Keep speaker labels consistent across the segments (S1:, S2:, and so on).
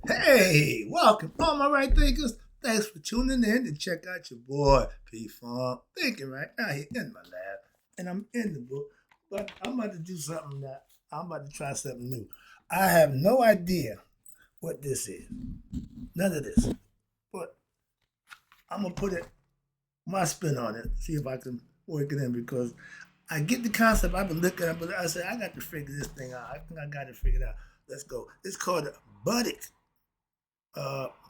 S1: Hey, welcome, all my right thinkers. Thanks for tuning in to check out your boy P Funk thinking right now here in my lab, and I'm in the book. But I'm about to do something that I'm about to try something new. I have no idea what this is, none of this, but I'm gonna put it my spin on it, see if I can work it in because I get the concept. I've been looking at, but I said I got to figure this thing out. I think I got it figured out. Let's go. It's called a Buddic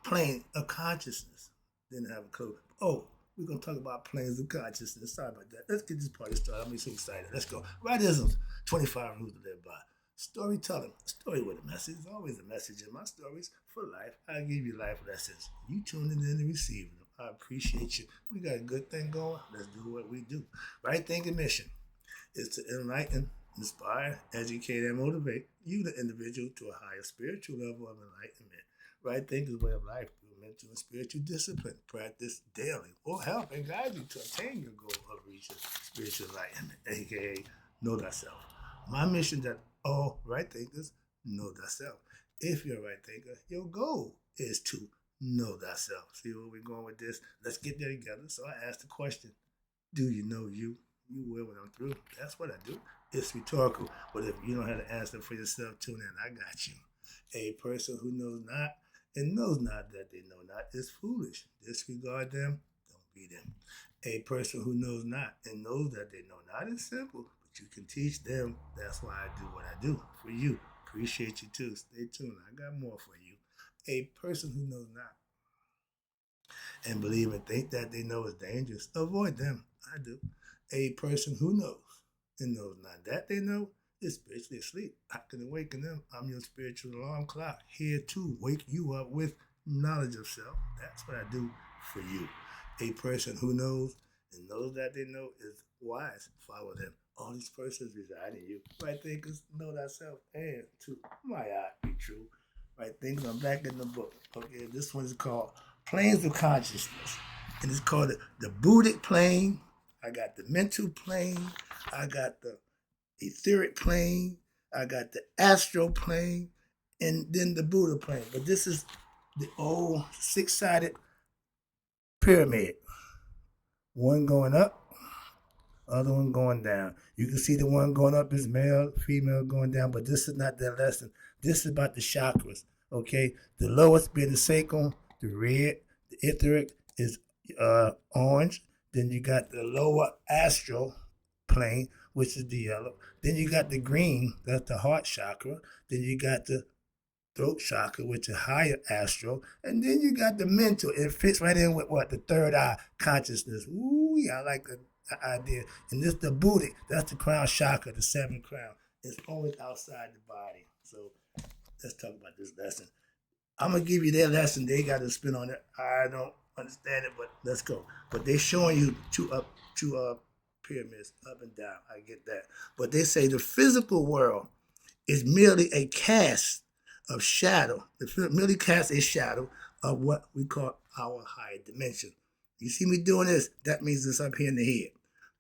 S1: plane of consciousness. Didn't have a clue. Oh, we're gonna talk about planes of consciousness. Sorry about that. Let's get this party started. I'm so excited. Let's go. Rightisms, 25 rules to live by. Storytelling, a story with a message. There's always a message in my stories for life. I give you life lessons. You tuning in and receiving them. I appreciate you. We got a good thing going. Let's do what we do. Right thinking mission is to enlighten, inspire, educate, and motivate you, the individual, to a higher spiritual level of enlightenment. Right thinking is way of life through mental and spiritual discipline. Practice daily will help and guide you to attain your goal of reaching spiritual enlightenment, aka know thyself. My mission that all right thinkers know thyself. If you're a right thinker, your goal is to know thyself. See where we're going with this? Let's get there together. So I asked the question, do you know you? You will when I'm through. That's what I do. It's rhetorical. But if you don't have the answer for yourself, tune in. I got you. A person who knows not and knows not that they know not is foolish. Disregard them, don't be them. A person who knows not and knows that they know not is simple, but you can teach them. That's why I do what I do for you. Appreciate you too. Stay tuned. I got more for you. A person who knows not and believe and think that they know is dangerous, avoid them. I do. A person who knows and knows not that they know is spiritually asleep. I can awaken them. I'm your spiritual alarm clock, here to wake you up with knowledge of self. That's what I do for you. A person who knows and knows that they know is wise. Follow them. All these persons reside in you. Right thinkers know thyself and to my eye be true. Right thinkers, I'm back in the book. Okay, this one is called Planes of Consciousness. And it's called the Buddic plane. I got the mental plane. I got the etheric plane. I got the astral plane. And then the Buddha plane. But this is the old six-sided pyramid. One going up, other one going down. You can see the one going up is male, female going down, but this is not that lesson. This is about the chakras, okay? The lowest being the sacral, the red, the etheric is orange. Then you got the lower astral plane, which is the yellow. Then you got the green, that's the heart chakra. Then you got the throat chakra, which is higher astral. And then you got the mental. It fits right in with what? The third eye, consciousness. Ooh, yeah, I like the idea. And this the Buddic, that's the crown chakra, the seventh crown. It's always outside the body. So let's talk about this lesson. I'm gonna give you their lesson. They got to spin on it. I don't understand it, but let's go. But they're showing you two pyramids, up and down. I get that. But they say the physical world is merely a cast of shadow. It merely casts a shadow of what we call our higher dimension. You see me doing this? That means it's up here in the head.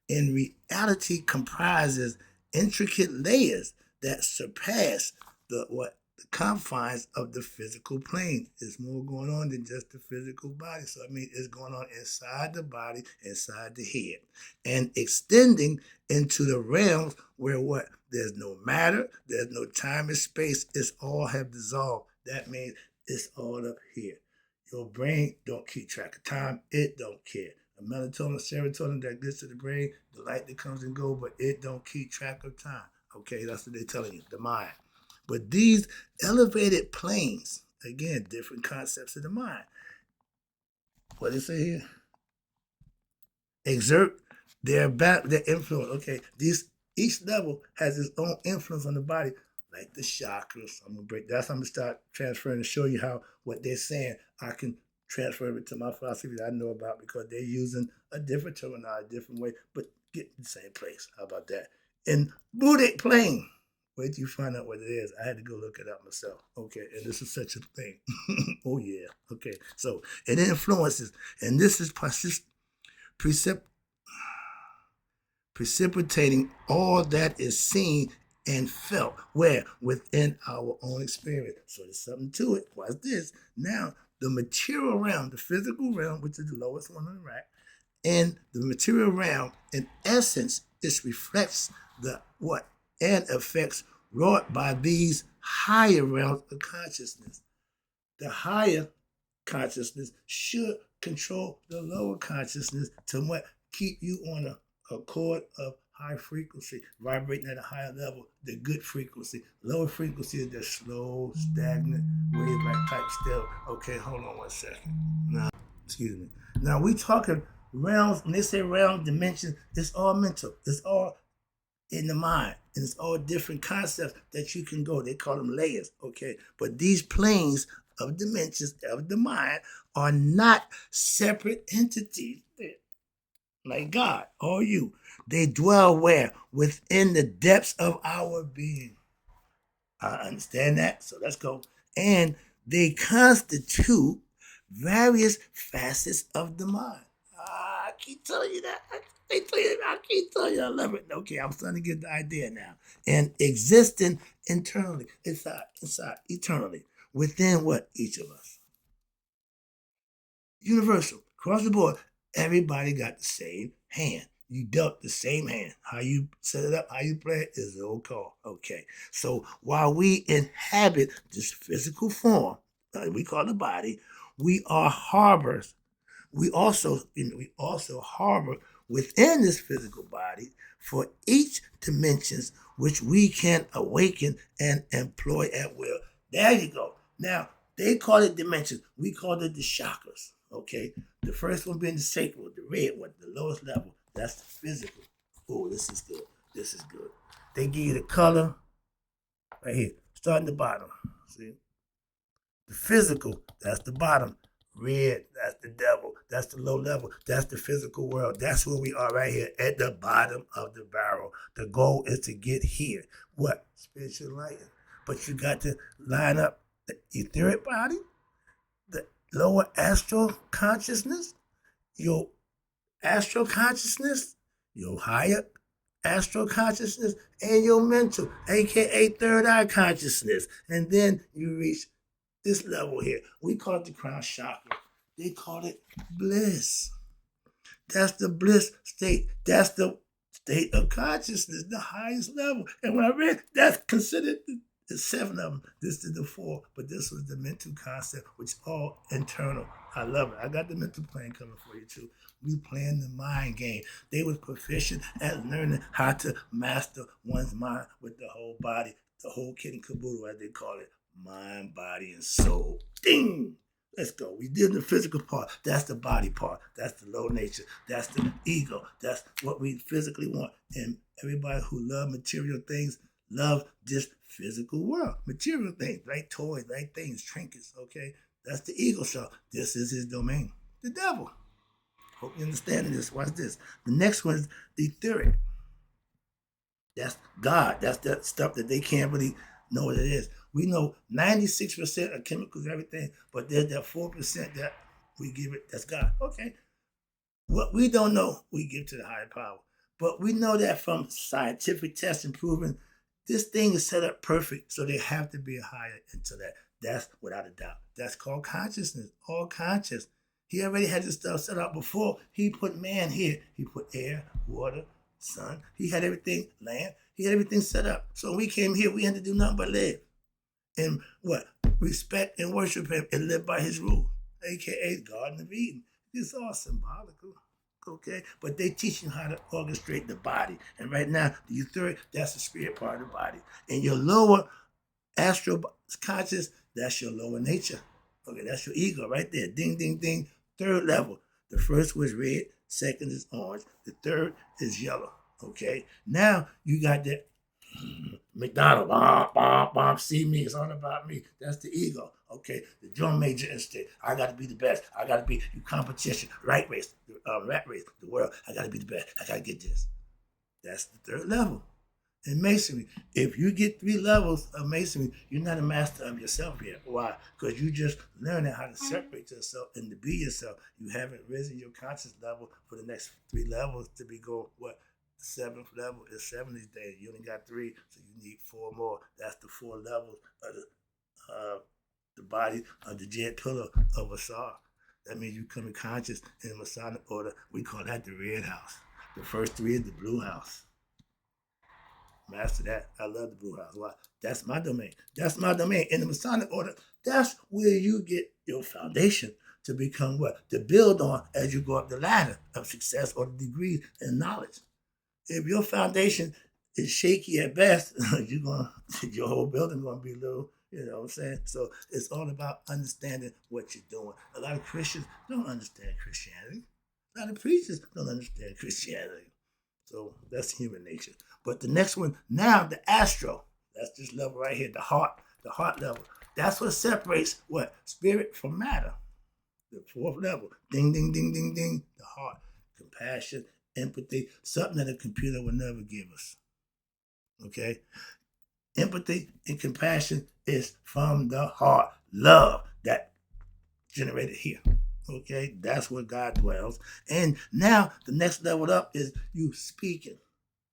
S1: In reality, comprises intricate layers that surpass the confines of the physical plane. There's more going on than just the physical body. So I mean, it's going on inside the body, inside the head, and extending into the realms where what? There's no matter, there's no time and space. It's all have dissolved. That means it's all up here. Your brain don't keep track of time. It don't care. The melatonin, serotonin that gets to the brain, the light that comes and goes, but it don't keep track of time. Okay, that's what they're telling you, the mind. But these elevated planes, again, different concepts of the mind. What did it say here? Exert their influence. Okay, each level has its own influence on the body, like the chakras. I'm gonna start transferring to show you how what they're saying I can transfer it to my philosophy that I know about because they're using a different terminology, a different way, but get in the same place. How about that? In Buddic plane. Wait till you find out what it is. I had to go look it up myself. Okay, and this is such a thing. Oh yeah. Okay, so it influences, and this is precipitating all that is seen and felt. Where? Within our own experience. So there's something to it. Watch this. Now, the material realm, the physical realm, which is the lowest one on the right, and the material realm, in essence, this reflects the what? And effects wrought by these higher realms of consciousness. The higher consciousness should control the lower consciousness to what? Keep you on a chord of high frequency, vibrating at a higher level, the good frequency. Lower frequency is the slow, stagnant, wave-like type still. Okay, hold on 1 second. Now, excuse me. Now we talking realms, when they say realm dimensions, it's all mental. It's all in the mind. And it's all different concepts that you can go. They call them layers, okay? But these planes of dimensions of the mind are not separate entities like God or you. They dwell where? Within the depths of our being. I understand that, so let's go. And they constitute various facets of the mind. I keep telling you that. I keep telling you I love it. Okay, I'm starting to get the idea now. And existing internally, inside, eternally, within what? Each of us. Universal, across the board, everybody got the same hand. You dealt the same hand. How you set it up, how you play it is the old call. Okay. So while we inhabit this physical form, we call the body, we are harbors. We also harbor within this physical body for each dimensions which we can awaken and employ at will. There you go. Now, they call it dimensions. We call it the chakras. Okay. The first one being the sacral, the red one, the lowest level. That's the physical. Oh, this is good. This is good. They give you the color right here. Starting the bottom. See? The physical, that's the bottom. Red, that's the devil. That's the low level. That's the physical world. That's where we are right here at the bottom of the barrel. The goal is to get here. What? Spiritual light. But you got to line up the etheric body, the lower astral consciousness, your astral consciousness, your higher astral consciousness, and your mental, aka third eye consciousness. And then you reach this level here. We call it the crown chakra. They call it bliss. That's the bliss state. That's the state of consciousness, the highest level. And when I read, that's considered the 7 of them. This is the 4, but this was the mental concept, which is all internal. I love it. I got the mental plane coming for you too. We playing the mind game. They was proficient at learning how to master one's mind with the whole body, the whole kit and caboodle, as they call it. Mind, body, and soul. Ding! Let's go. We did the physical part. That's the body part. That's the low nature. That's the ego. That's what we physically want. And everybody who love material things love this physical world. Material things, like toys, like things, trinkets, okay? That's the ego self. This is his domain. The devil. Hope you understand this. Watch this. The next one is the etheric. That's God. That's that stuff that they can't really know what it is. We know 96% of chemicals, everything, but there's that 4% that we give it, that's God. Okay. What we don't know, we give to the higher power. But we know that from scientific testing proven this thing is set up perfect, so there have to be a higher intellect. That's without a doubt. That's called consciousness, all conscious. He already had this stuff set up before. He put man here. He put air, water, sun. He had everything, land. He had everything set up. So when we came here, we had to do nothing but live. And what? Respect and worship him and live by his rules, a.k.a. Garden of Eden. It's all symbolical, okay? But they teach you how to orchestrate the body. And right now, the etheric, that's the spirit part of the body. And your lower astral conscious, that's your lower nature. Okay, that's your ego right there. Ding, ding, ding. 3rd level. The first was red. 2nd is orange. The 3rd is yellow. Okay? Now, you got that McDonald, bomb, see me, it's all about me. That's the ego, okay? The drum major instinct. I got to be the best. I got to be your competition, rat race, the world. I got to be the best. I got to get this. That's the 3rd level. In masonry, if you get 3 levels of masonry, you're not a master of yourself yet. Why? Because you just learning how to separate yourself and to be yourself. You haven't risen your conscious level for the next 3 levels to be what? The seventh level is 70 days. You only got 3, so you need 4 more. That's the 4 levels of the body of the jet pillar of Asar. That means you come in conscious in the Masonic order. We call that the red house. The first 3 is the blue house. Master that. I love the blue house. Why? That's my domain. That's my domain. In the Masonic order, that's where you get your foundation to become what? To build on as you go up the ladder of success or the degrees and knowledge. If your foundation is shaky at best, your whole building gonna be little, you know what I'm saying? So it's all about understanding what you're doing. A lot of Christians don't understand Christianity. A lot of preachers don't understand Christianity. So that's human nature. But the next one, now the astral, that's this level right here, the heart level. That's what separates what? Spirit from matter. The 4th level, ding, ding, ding, ding, ding, the heart, compassion, empathy, something that a computer will never give us. Okay? Empathy and compassion is from the heart. Love, that generated here. Okay? That's where God dwells. And now the next level up is you speaking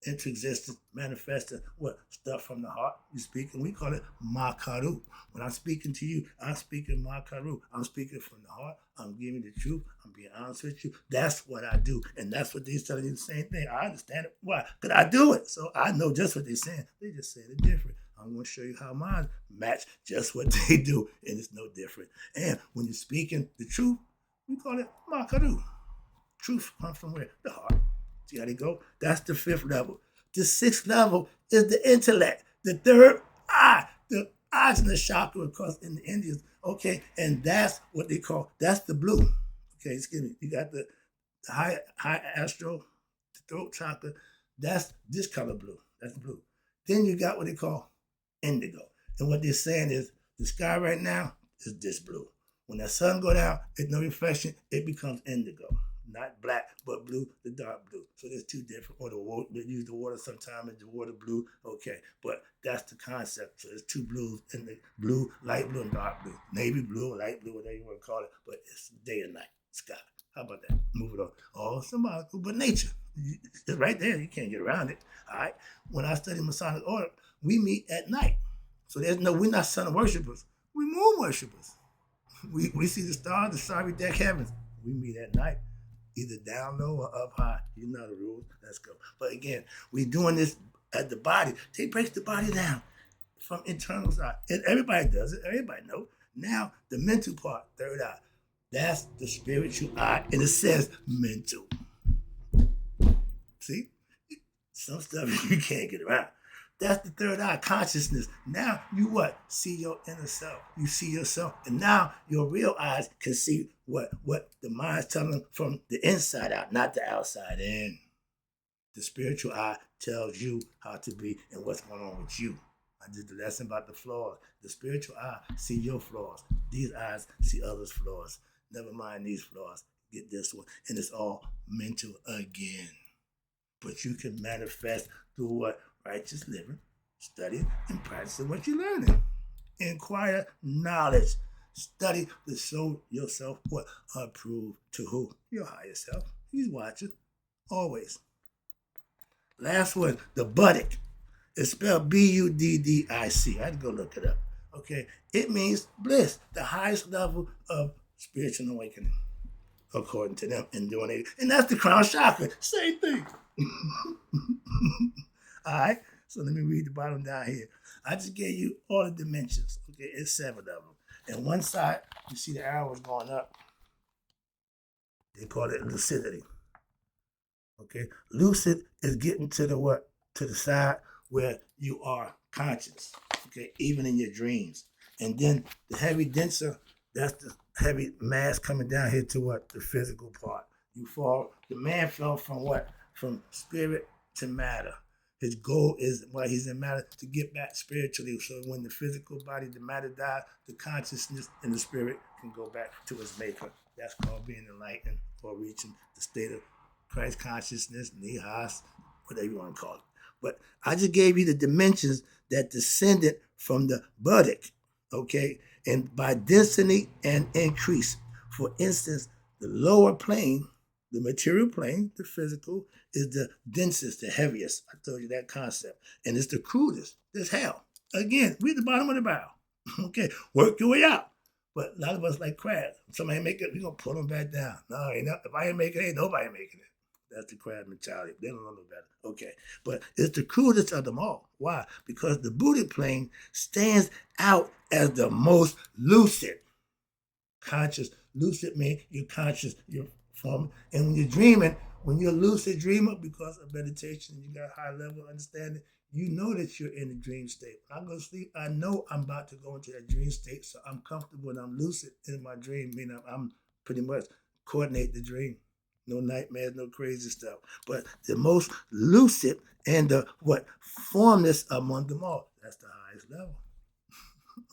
S1: into existence, manifesting what? Stuff from the heart. You speaking, we call it makaru. When I'm speaking to you, I'm speaking makaru. I'm speaking from the heart. I'm giving the truth. I'm being honest with you. That's what I do. And that's what they're telling you the same thing. I understand it. Why? Because I do it. So I know just what they're saying. They just saying it different. I'm going to show you how mine match just what they do. And it's no different. And when you're speaking the truth, we call it makaru. Truth comes from where? The heart. See how they go? That's the 5th level. The 6th level is the intellect. The 3rd eye. The eyes in the chakra, of course, in the Indians. Okay, and that's what they call, that's the blue. Okay, excuse me. You got the high astral, the throat chakra. That's this color blue. That's blue. Then you got what they call indigo. And what they're saying is the sky right now is this blue. When the sun go down, it's no reflection, it becomes indigo. Not black, but blue, the dark blue. So there's 2 different, or the water, they use the water sometimes as the water blue. Okay, but that's the concept. So there's 2 blues in the blue, light blue, and dark blue. Navy blue, light blue, whatever you want to call it, but it's day and night, sky. How about that? Move it on. All symbolical, but nature. It's right there. You can't get around it. All right. When I study Masonic order, we meet at night. So we're not sun worshipers. We moon worshipers. We see the stars, the starry deck heavens. We meet at night. Either down low or up high. You know the rules. Let's go. But again, we're doing this at the body. They break the body down from internal side. And everybody does it. Everybody knows. Now, the mental part, 3rd eye. That's the spiritual eye. And it says mental. See? Some stuff you can't get around. That's the 3rd eye, consciousness. Now you what? See your inner self. You see yourself. And now your real eyes can see what the mind's telling them from the inside out, not the outside in. The spiritual eye tells you how to be and what's going on with you. I did the lesson about the flaws. The spiritual eye see your flaws. These eyes see others' flaws. Never mind these flaws. Get this one. And it's all mental again. But you can manifest through what? Righteous living, studying, and practicing what you're learning. Inquire knowledge. Study to show yourself what? Approved to who? Your higher self. He's watching. Always. Last one, the Buddic. It's spelled Buddic. I had to go look it up. Okay. It means bliss, the highest level of spiritual awakening, according to them, in doing it. And that's the crown chakra. Same thing. All right, so let me read the bottom down here. I just gave you all the dimensions. Okay, it's 7 of them. And one side, you see the arrows going up. They call it lucidity. Okay, lucid is getting to the what? To the side where you are conscious. Okay, even in your dreams. And then the heavy denser, that's the heavy mass coming down here to what? The physical part. You fall. The man fell from what? From spirit to matter. His goal is, while he's in matter, to get back spiritually. So when the physical body, the matter dies, the consciousness and the spirit can go back to its maker. That's called being enlightened or reaching the state of Christ consciousness, nihas, whatever you want to call it. But I just gave you the dimensions that descended from the Buddic, okay? And by density and increase. For instance, the lower plane, The material plane, the physical, is the densest, the heaviest. I told you that concept. And it's the crudest. There's hell. Again, we're at the bottom of the barrel. Okay, work your way out. But a lot of us like crabs. Somebody make it, we're going to pull them back down. No, if I ain't making it, ain't nobody making it. That's the crab mentality. They don't know no better. Okay, but it's the crudest of them all. Why? Because the Buddic plane stands out as the most lucid. Conscious. Lucid means you're conscious, you're forming. And when you're dreaming, when you're a lucid dreamer, because of meditation, you got high level understanding, you know that you're in a dream state. When I go to sleep, I know I'm about to go into that dream state, so I'm comfortable and I'm lucid in my dream, meaning I'm pretty much coordinate the dream. No nightmares, no crazy stuff. But the most lucid and the formless among them all. That's the highest level.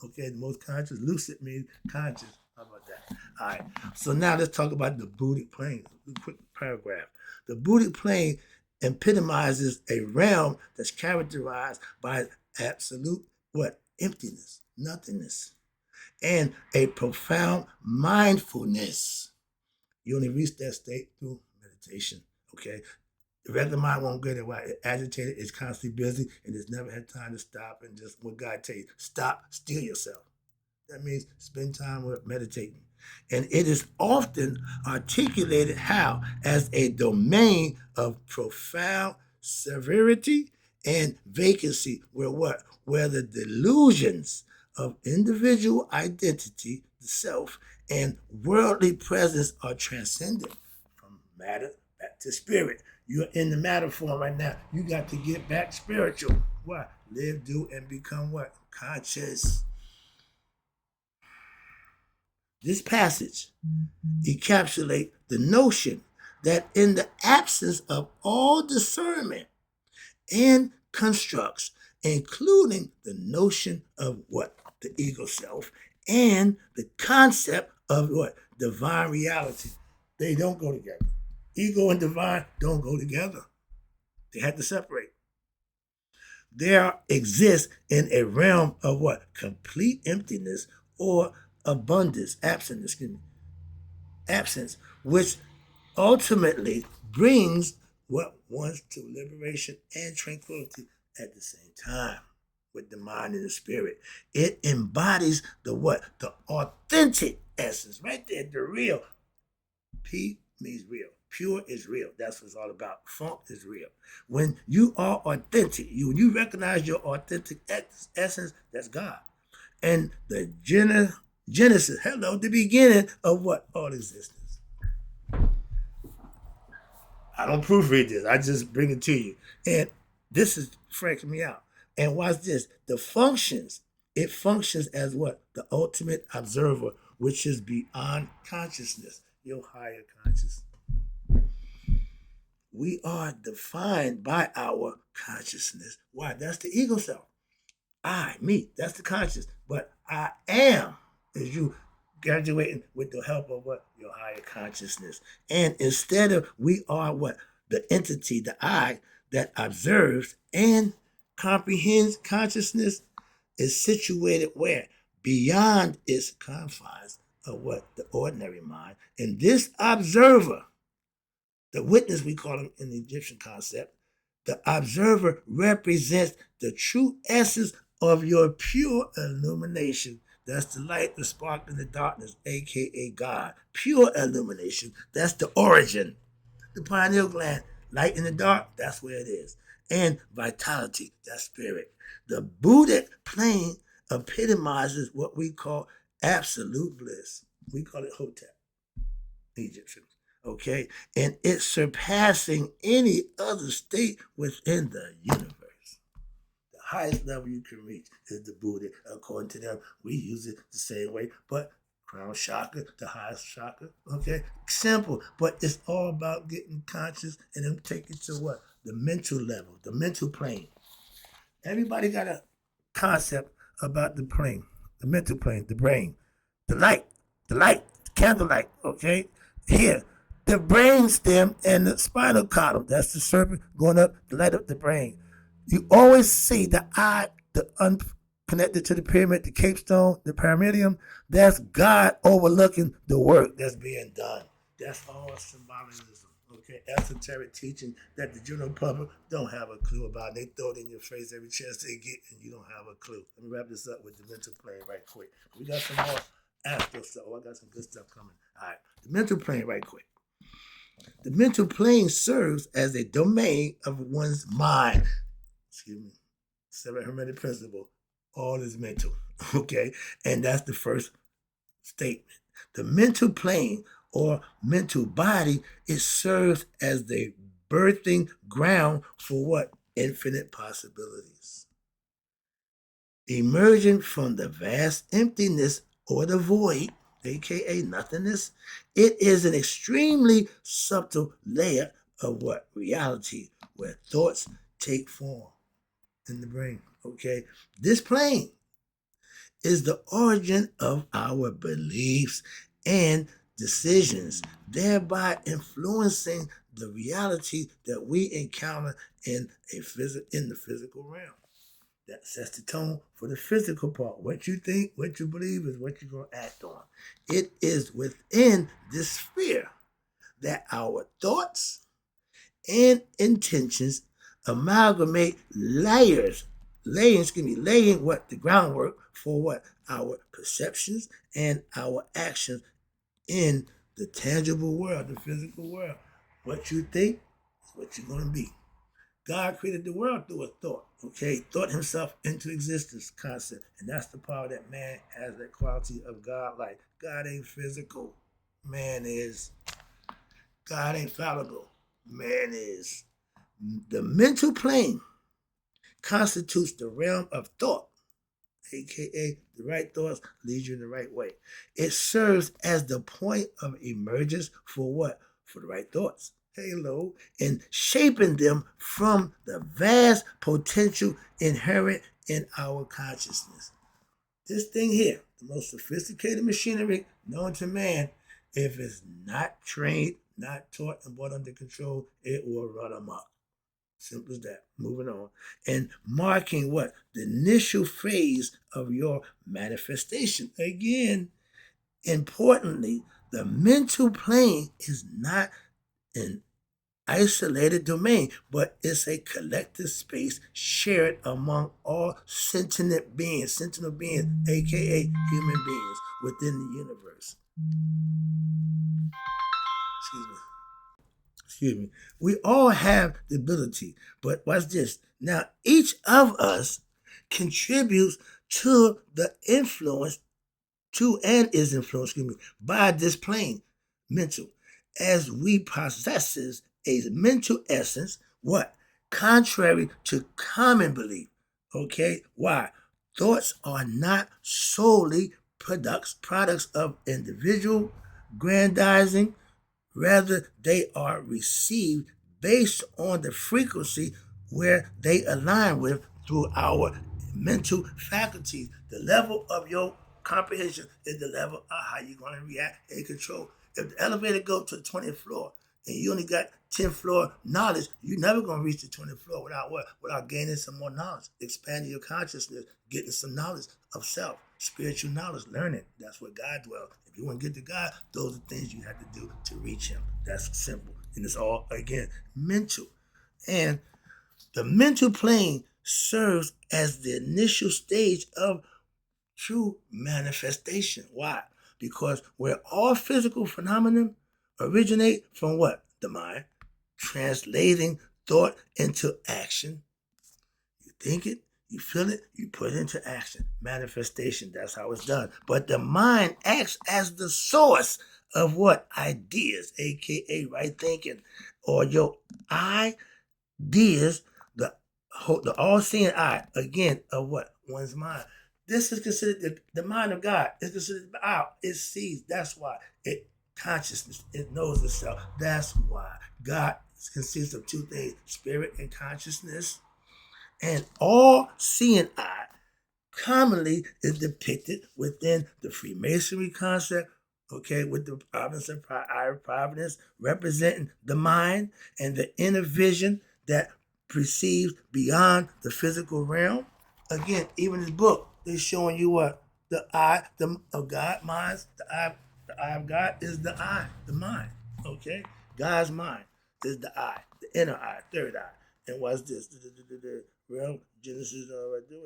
S1: Okay, the most conscious. Lucid means conscious. How about that? All right. So now let's talk about the Buddic plane. A quick paragraph. The Buddic plane epitomizes a realm that's characterized by absolute emptiness, nothingness, and a profound mindfulness. You only reach that state through meditation. Okay. The regular mind won't get it right. It's agitated, it's constantly busy, and it's never had time to stop and just what God tell you, stop, steal yourself. That means spend time with meditating. And it is often articulated how? As a domain of profound severity and vacancy, where the delusions of individual identity, the self, and worldly presence are transcended from matter back to spirit. You're in the matter form right now. You got to get back spiritual. Why? Live, do, and become conscious. This passage encapsulates the notion that in the absence of all discernment and constructs, including the notion of the ego self and the concept of divine reality, they don't go together. Ego and divine don't go together. They had to separate. There exists in a realm of complete emptiness or abundance, absence, which ultimately brings one's to liberation and tranquility at the same time with the mind and the spirit. It embodies the authentic essence, right there, the real. P means real. Pure is real. That's what it's all about. Funk is real. When you are authentic, when you recognize your authentic essence, that's God. And the Genesis, the beginning of all existence. I don't proofread this. I just bring it to you. And this is freaking me out. And watch this. It functions as the ultimate observer, which is beyond consciousness, your higher consciousness. We are defined by our consciousness. Why? That's the ego self. I, me, that's the conscious. But I am is you graduating with the help of your higher consciousness. And instead of we are the entity, the I, that observes and comprehends consciousness is situated where? Beyond its confines of the ordinary mind. And this observer, the witness we call him in the Egyptian concept, the observer represents the true essence of your pure illumination. That's the light, the spark in the darkness, aka God. Pure illumination, that's the origin. The pineal gland, light in the dark, that's where it is. And vitality, that's spirit. The Buddic plane epitomizes what we call absolute bliss. We call it Hotep, Egyptians. Okay, and it's surpassing any other state within the universe. The highest level you can reach is the Buddha. According to them, we use it the same way, but crown chakra, the highest chakra. Okay, simple, but it's all about getting conscious and then take it to the mental level, the mental plane. Everybody got a concept about the plane, the mental plane, the brain, the light, the candlelight. Okay, here. The brain stem and the spinal column. That's the serpent going up to light up the brain. You always see the eye, the unconnected to the pyramid, the capstone, the pyramidium. That's God overlooking the work that's being done. That's all symbolism. Okay, esoteric teaching that the general public don't have a clue about. They throw it in your face every chance they get, and you don't have a clue. Let me wrap this up with the mental plane right quick. We got some more astral stuff. Oh, I got some good stuff coming. All right, the mental plane right quick. The mental plane serves as a domain of one's mind. Excuse me. Seven hermetic principle. All is mental. Okay, and that's the first statement. The mental plane or mental body, it serves as the birthing ground for what? Infinite possibilities. Emerging from the vast emptiness or the void, aka nothingness, it is an extremely subtle layer of what? Reality, where thoughts take form in the brain. Okay, this plane is the origin of our beliefs and decisions, thereby influencing the reality that we encounter in the physical realm. That sets the tone for the physical part. What you think, what you believe is what you're going to act on. It is within this sphere that our thoughts and intentions amalgamate laying what? The groundwork for what? Our perceptions and our actions in the tangible world, the physical world. What you think is what you're going to be. God created the world through a thought, okay? Thought himself into existence concept. And that's the power that man has, that quality of God. Like, God ain't physical, man is. God ain't fallible, man is. The mental plane constitutes the realm of thought, aka the right thoughts lead you in the right way. It serves as the point of emergence for what? For the right thoughts. Halo, and shaping them from the vast potential inherent in our consciousness. This thing here, the most sophisticated machinery known to man, if it's not trained, not taught, and brought under control, it will run amok. Simple as that. Moving on. And marking what? The initial phase of your manifestation. Again, importantly, the mental plane is not an isolated domain, but it's a collective space shared among all sentient beings, aka human beings within the universe. Excuse me. We all have the ability, but watch this. Now, each of us contributes to the influence, to and is influenced, by this plane, mental, as we possesses a mental essence, what? Contrary to common belief. Okay? Why? Thoughts are not solely products of individual grandizing. Rather, they are received based on the frequency where they align with through our mental faculties. The level of your comprehension is the level of how you're going to react and control. If the elevator goes to the 20th floor and you only got 10th floor knowledge, you're never going to reach the 20th floor without what? Without gaining some more knowledge, expanding your consciousness, getting some knowledge of self, spiritual knowledge, learning. That's where God dwells. If you want to get to God, those are things you have to do to reach him. That's simple. And it's all, again, mental. And the mental plane serves as the initial stage of true manifestation. Why? Because where all physical phenomena originate from what? The mind. Translating thought into action. You think it, you feel it, you put it into action. Manifestation, that's how it's done. But the mind acts as the source of what? Ideas, aka right thinking. Or your ideas, the all-seeing eye, again, of what? One's mind. This is considered the mind of God. It's considered out. It sees. That's why it consciousness. It knows itself. That's why God consists of two things: spirit and consciousness. And all seeing eye commonly is depicted within the Freemasonry concept. Okay, with the providence of providence representing the mind and the inner vision that perceives beyond the physical realm. Again, even this book, they're showing you what the eye of God minds. The eye of God is the eye, the mind. Okay, God's mind. is the eye, the inner eye, third eye. And what's this? The realm, Genesis, okay,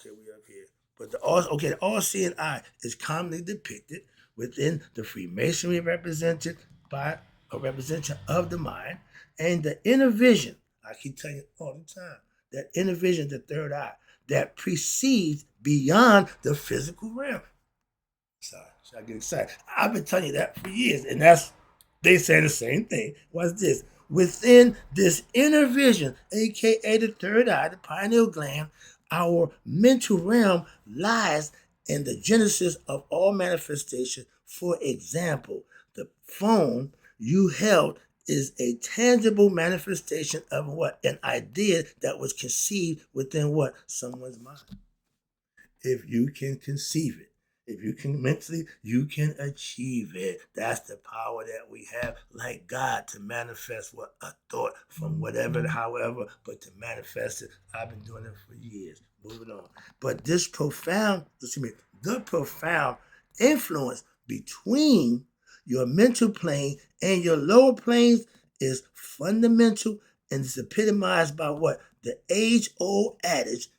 S1: we up here. But the all-seeing eye is commonly depicted within the Freemasonry represented by a representation of the mind, and the inner vision, I keep telling you all the time, that inner vision, the third eye, that precedes beyond the physical realm. Sorry, should I get excited? I've been telling you that for years, and they say the same thing. What's this? Within this inner vision, aka the third eye, the pineal gland, our mental realm lies in the genesis of all manifestation. For example, the phone you held is a tangible manifestation of what? An idea that was conceived within what? Someone's mind. If you can conceive it, if you can mentally, you can achieve it. That's the power that we have, like God, to manifest what? A thought from whatever, however, but to manifest it. I've been doing it for years. Moving on. But the profound influence between your mental plane and your lower planes is fundamental and is epitomized by what? The age-old adage,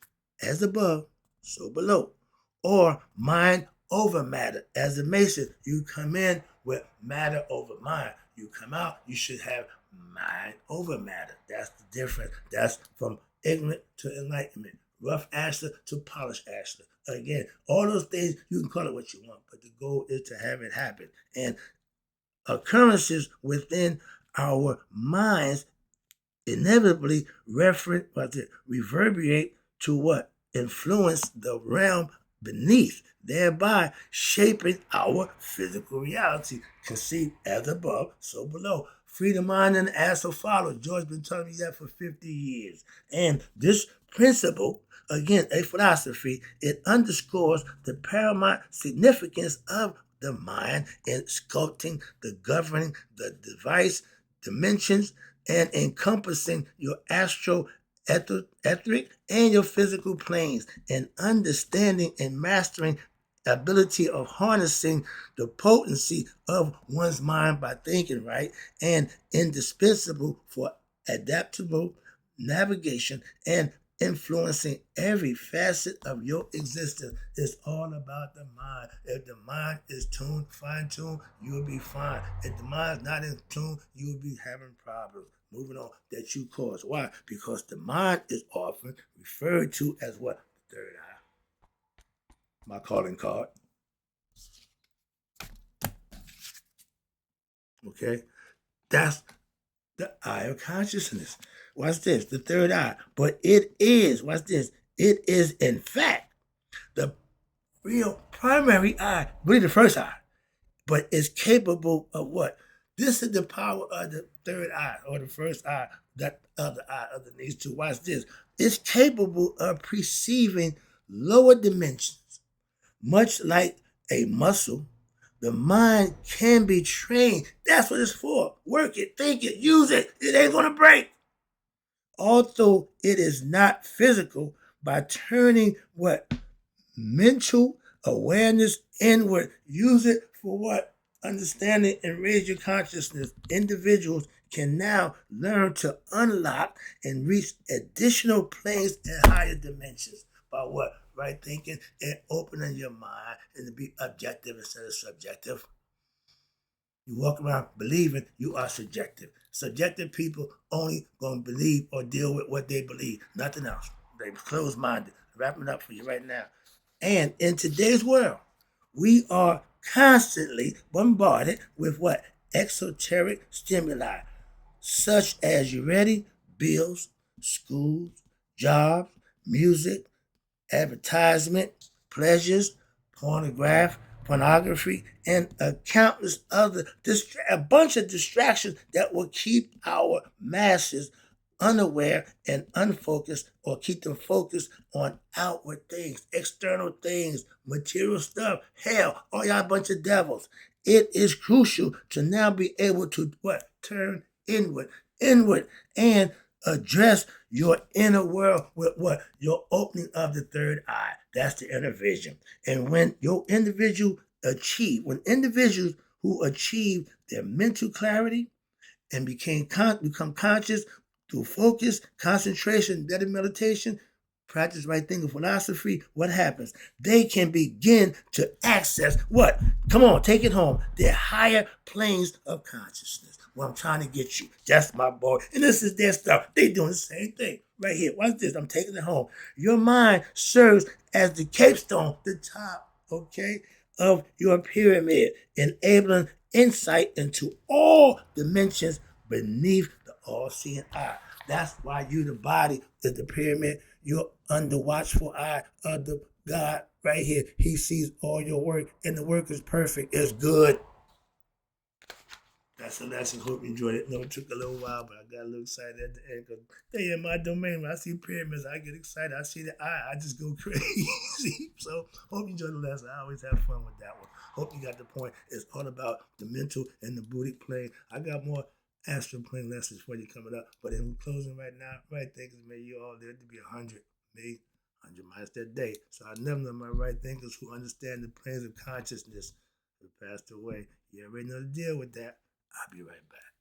S1: as above, so below, or mind over matter. As a Mason, you come in with matter over mind. You come out, you should have mind over matter. That's the difference. That's from ignorant to enlightenment, rough ashlar to polished ashlar. Again, all those things, you can call it what you want, but the goal is to have it happen. And occurrences within our minds inevitably reverberate to what? Influence the realm beneath, thereby shaping our physical reality, conceived as above, so below. Free the mind and the ass will follow. George been telling me that for 50 years. And this principle, again, a philosophy, it underscores the paramount significance of the mind in sculpting, the governing, the device, dimensions, and encompassing your astral, etheric, and your physical planes, and understanding and mastering the ability of harnessing the potency of one's mind by thinking right, and indispensable for adaptable navigation and influencing every facet of your existence. It's all about the mind. If the mind is tuned, fine-tuned, you'll be fine. If the mind's not in tune, you'll be having problems. Moving on, that you cause. Why? Because the mind is often referred to as what? The third eye. My calling card. Okay? That's the eye of consciousness. Watch this, the third eye. But it is, watch this, it is in fact the real primary eye, really the first eye, but it's capable of what? This is the power of the third eye, or the first eye, that other eye underneath too. Watch this. It's capable of perceiving lower dimensions. Much like a muscle, the mind can be trained. That's what it's for. Work it, think it, use it. It ain't going to break. Although it is not physical, by turning what? Mental awareness inward. Use it for what? Understanding and raise your consciousness. Individuals can now learn to unlock and reach additional planes and higher dimensions. By what? Right thinking and opening your mind and to be objective instead of subjective. You walk around believing, you are subjective. Subjective people only going to believe or deal with what they believe, nothing else. They're closed-minded. Wrapping up for you right now. And in today's world, we are constantly bombarded with what? Exoteric stimuli, such as, you ready? Bills, schools, jobs, music, advertisement, pleasures, pornography, and a countless other, a bunch of distractions that will keep our masses unaware and unfocused, or keep them focused on outward things, external things, material stuff. Hell, all y'all bunch of devils. It is crucial to now be able to what? Turn inward, and address your inner world with what? Your opening of the third eye. That's the inner vision. And when your individual when individuals who achieve their mental clarity and become conscious through focus, concentration, better meditation, practice right thinking philosophy, what happens? They can begin to access what? Come on, take it home. Their higher planes of consciousness. What I'm trying to get you. That's my boy. And this is their stuff. They doing the same thing. Right here. Watch this. I'm taking it home. Your mind serves as the capstone, the top, okay, of your pyramid, enabling insight into all dimensions beneath the all-seeing eye. That's why you, the body, is the pyramid. You're under watchful eye of the God right here. He sees all your work, and the work is perfect. It's good. That's a lesson. Hope you enjoyed it. No, it took a little while, but I got a little excited at the end because they in my domain. When I see pyramids, I get excited. I see the eye, I just go crazy. So hope you enjoyed the lesson. I always have fun with that one. Hope you got the point. It's all about the mental and the Buddic plane. I got more astral plane lessons for you coming up. But in closing right now, right thinkers, may you all live to be 100. May 100 miles that day. So I never know my right thinkers who understand the planes of consciousness who passed away. You already know the deal with that. I'll be right back.